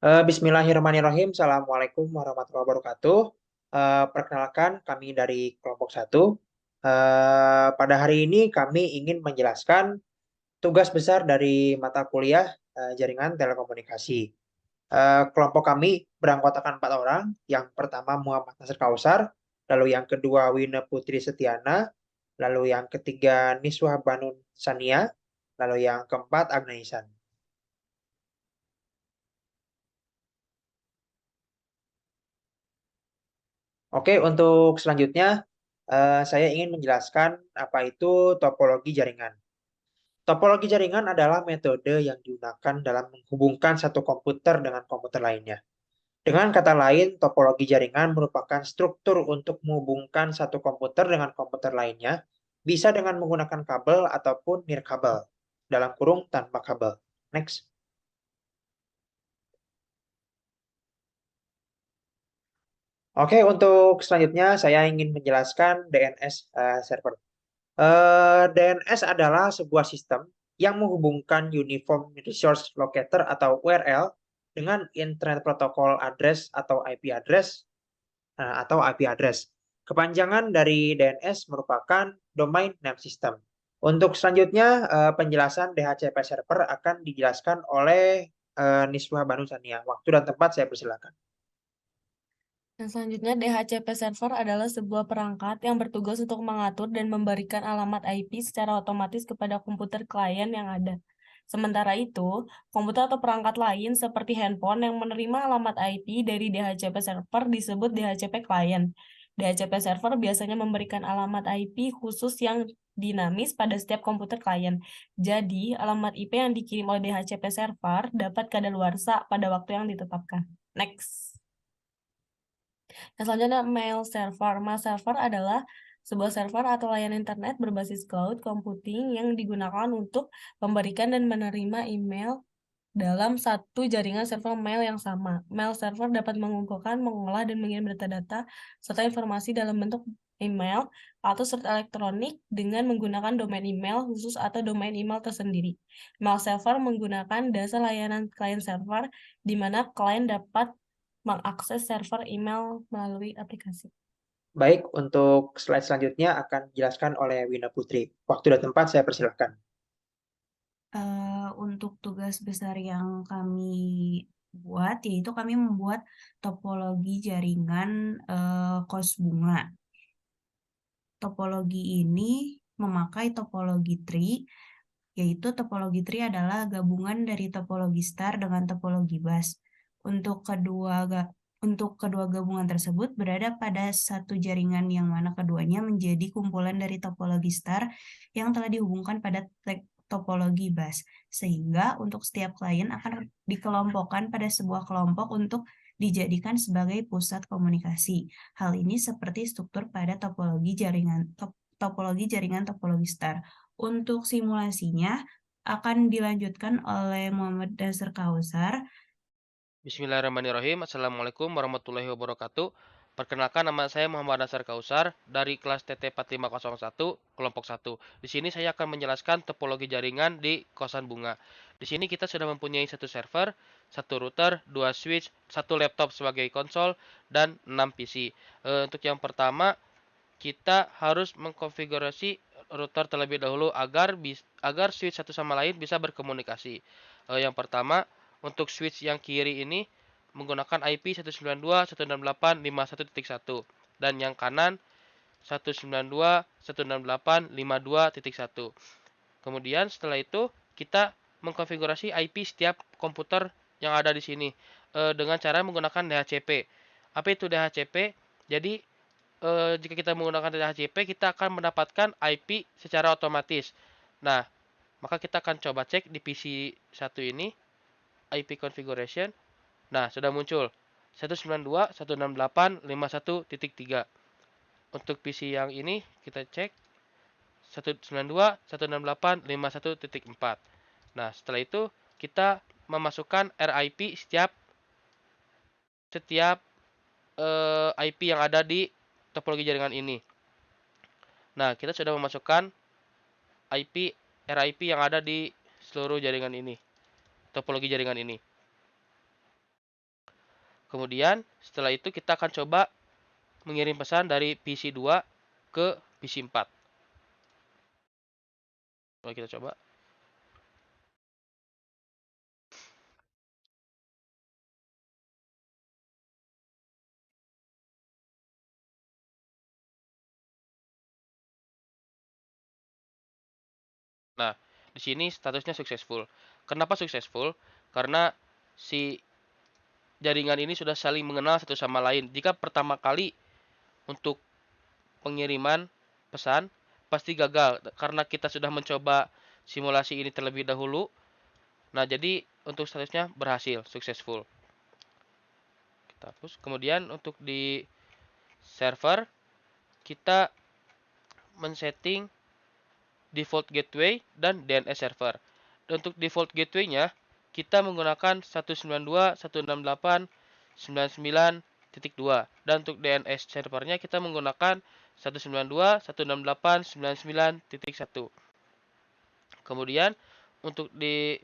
Bismillahirrahmanirrahim. Assalamualaikum warahmatullahi wabarakatuh. Perkenalkan, kami dari kelompok satu. Pada hari ini kami ingin menjelaskan tugas besar dari mata kuliah jaringan telekomunikasi. Kelompok kami beranggotakan 4 orang. Yang pertama Muhammad Nasir Kausar, lalu yang kedua Wina Putri Setiana, lalu yang ketiga Niswah Banun Sania, lalu yang keempat Agna Isan. Oke, untuk selanjutnya saya ingin menjelaskan apa itu topologi jaringan. Topologi jaringan adalah metode yang digunakan dalam menghubungkan satu komputer dengan komputer lainnya. Dengan kata lain, topologi jaringan merupakan struktur untuk menghubungkan satu komputer dengan komputer lainnya, bisa dengan menggunakan kabel ataupun nirkabel, dalam kurung tanpa kabel. Next. Oke, untuk selanjutnya saya ingin menjelaskan DNS server. DNS adalah sebuah sistem yang menghubungkan Uniform Resource Locator atau URL dengan Internet Protocol Address atau IP address. Kepanjangan dari DNS merupakan Domain Name System. Untuk selanjutnya, penjelasan DHCP server akan dijelaskan oleh Niswa Banu Sania. Waktu dan tempat saya persilakan. Dan selanjutnya, DHCP server adalah sebuah perangkat yang bertugas untuk mengatur dan memberikan alamat IP secara otomatis kepada komputer klien yang ada. Sementara itu, komputer atau perangkat lain seperti handphone yang menerima alamat IP dari DHCP server disebut DHCP klien. DHCP server biasanya memberikan alamat IP khusus yang dinamis pada setiap komputer klien. Jadi, alamat IP yang dikirim oleh DHCP server dapat kadaluarsa pada waktu yang ditetapkan. Next. Yang selanjutnya mail server. Mail server adalah sebuah server atau layanan internet berbasis cloud computing yang digunakan untuk memberikan dan menerima email dalam satu jaringan server mail yang sama. Mail server dapat mengumpulkan, mengolah, dan mengirim data-data serta informasi dalam bentuk email atau surat elektronik dengan menggunakan domain email khusus atau domain email tersendiri. Mail server menggunakan dasar layanan client server di mana klien dapat mengakses server email melalui aplikasi. Baik, untuk slide selanjutnya akan dijelaskan oleh Wina Putri. Waktu dan tempat saya persilakan. Untuk tugas besar yang kami buat, yaitu kami membuat topologi jaringan kos bunga. Topologi ini memakai topologi tree, yaitu topologi tree adalah gabungan dari topologi star dengan topologi bus. Untuk kedua gabungan tersebut berada pada satu jaringan yang mana keduanya menjadi kumpulan dari topologi star yang telah dihubungkan pada topologi bus. Sehingga untuk setiap klien akan dikelompokkan pada sebuah kelompok untuk dijadikan sebagai pusat komunikasi. Hal ini seperti struktur pada topologi jaringan topologi star. Untuk simulasinya akan dilanjutkan oleh Muhammad Dasar Kausar. Bismillahirrahmanirrahim. Assalamualaikum warahmatullahi wabarakatuh. Perkenalkan, nama saya Muhammad Nasar Kausar dari kelas TT4501 kelompok 1. Di sini saya akan menjelaskan topologi jaringan di kosan bunga. Di sini kita sudah mempunyai satu server, satu router, dua switch, satu laptop sebagai konsol, dan 6 PC. Untuk yang pertama, kita harus mengkonfigurasi router terlebih dahulu agar switch satu sama lain bisa berkomunikasi. Yang pertama, untuk switch yang kiri ini menggunakan IP 192.168.51.1 dan yang kanan 192.168.52.1. Kemudian setelah itu kita mengkonfigurasi IP setiap komputer yang ada di sini dengan cara menggunakan DHCP. Apa itu DHCP? Jadi jika kita menggunakan DHCP, kita akan mendapatkan IP secara otomatis. Nah, maka kita akan coba cek di PC satu ini, IP configuration. Nah, sudah muncul 192.168.51.3. Untuk PC yang ini, kita cek 192.168.51.4. Nah, setelah itu kita memasukkan RIP setiap IP yang ada di topologi jaringan ini. Nah, kita sudah memasukkan RIP yang ada di seluruh jaringan ini, topologi jaringan ini. Kemudian setelah itu kita akan coba mengirim pesan dari PC 2 ke PC 4. Oke, kita coba. Nah, di sini statusnya successful. Kenapa successful? Karena si jaringan ini sudah saling mengenal satu sama lain. Jika pertama kali untuk pengiriman pesan pasti gagal karena kita sudah mencoba simulasi ini terlebih dahulu. Nah, jadi untuk statusnya berhasil, successful. Kita hapus. Kemudian untuk di server kita men-setting default gateway dan DNS server. Dan untuk default gateway-nya kita menggunakan 192.168.99.2 dan untuk DNS servernya kita menggunakan 192.168.99.1. Kemudian untuk di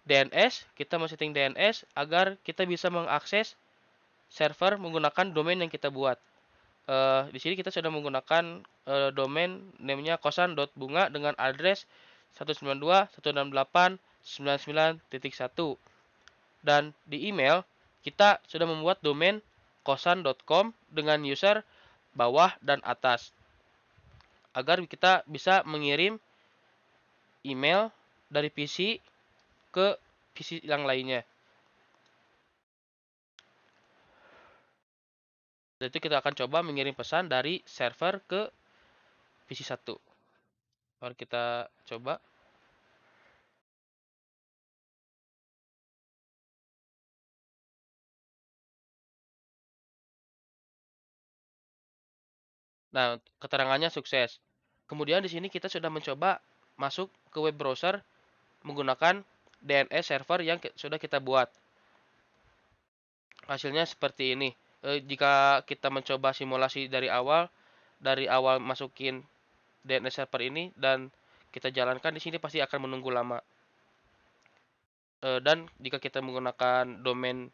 DNS kita men-setting DNS agar kita bisa mengakses server menggunakan domain yang kita buat. Di sini kita sudah menggunakan domain namanya kosan.bunga dengan address 192.168.99.1 dan di email kita sudah membuat domain kosan.com dengan user bawah dan atas agar kita bisa mengirim email dari PC ke PC yang lainnya. Dan itu kita akan coba mengirim pesan dari server ke PC 1. Mari kita coba. Nah, keterangannya sukses. Kemudian di sini kita sudah mencoba masuk ke web browser menggunakan DNS server yang sudah kita buat. Hasilnya seperti ini. Jika kita mencoba simulasi dari awal masukin DNS server ini dan kita jalankan di sini pasti akan menunggu lama. Dan jika kita menggunakan domain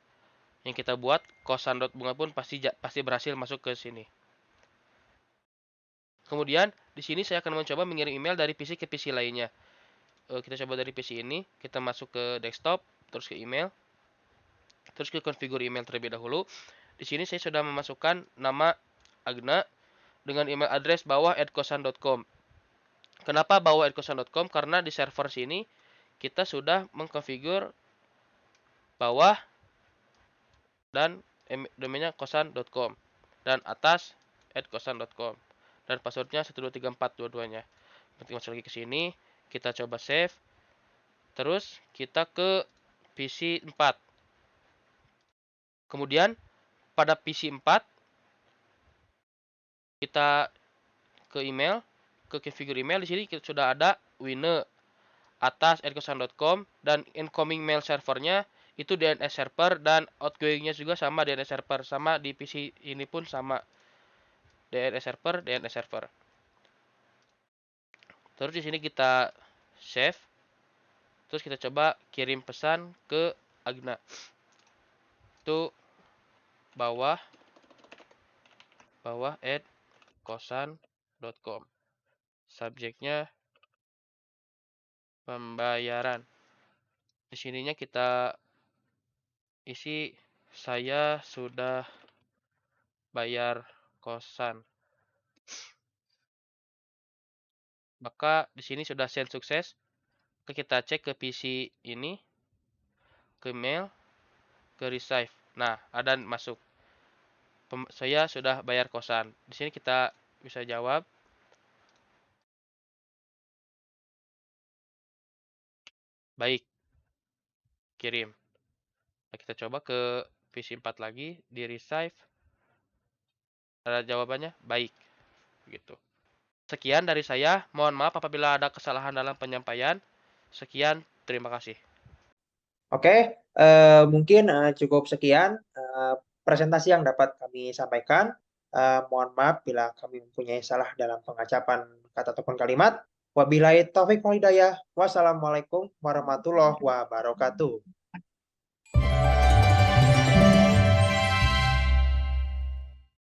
yang kita buat kosan.bunga pun pasti berhasil masuk ke sini. Kemudian di sini saya akan mencoba mengirim email dari PC ke PC lainnya. Kita coba dari PC ini, kita masuk ke desktop, terus ke email, terus ke configure email terlebih dahulu. Di sini saya sudah memasukkan nama Agna dengan email address bawah@kosan.com. Kenapa bawah@kosan.com? Karena di server sini kita sudah mengkonfigur bawah dan domainnya kosan.com dan atas @kosan.com dan passwordnya 1234 dua-duanya. Nanti masuk lagi ke sini, kita coba save. Terus kita ke PC 4. Kemudian pada PC 4 kita ke email, ke configure email. Di sini sudah ada winner atas @kosan.com dan incoming mail servernya itu DNS server dan outgoingnya juga sama DNS server, sama di PC ini pun sama DNS server. Terus di sini kita save. Terus kita coba kirim pesan ke Agna. Itu bawah @kosan.com. Subjeknya pembayaran. Di sininya kita isi saya sudah bayar kosan. Maka di sini sudah send sukses. Kita cek ke PC ini, ke mail, ke receive. Nah, ada masuk. Saya sudah bayar kosan. Di sini kita bisa jawab. Baik. Kirim. Nah, kita coba ke PC 4 lagi, di receive. Ada jawabannya, baik. Begitu. Sekian dari saya. Mohon maaf apabila ada kesalahan dalam penyampaian. Sekian, terima kasih. Oke, mungkin cukup sekian presentasi yang dapat kami sampaikan. Mohon maaf bila kami mempunyai salah dalam pengucapan kata ataupun kalimat. Wabillahi taufiq wal hidayah. Wassalamualaikum warahmatullahi wabarakatuh.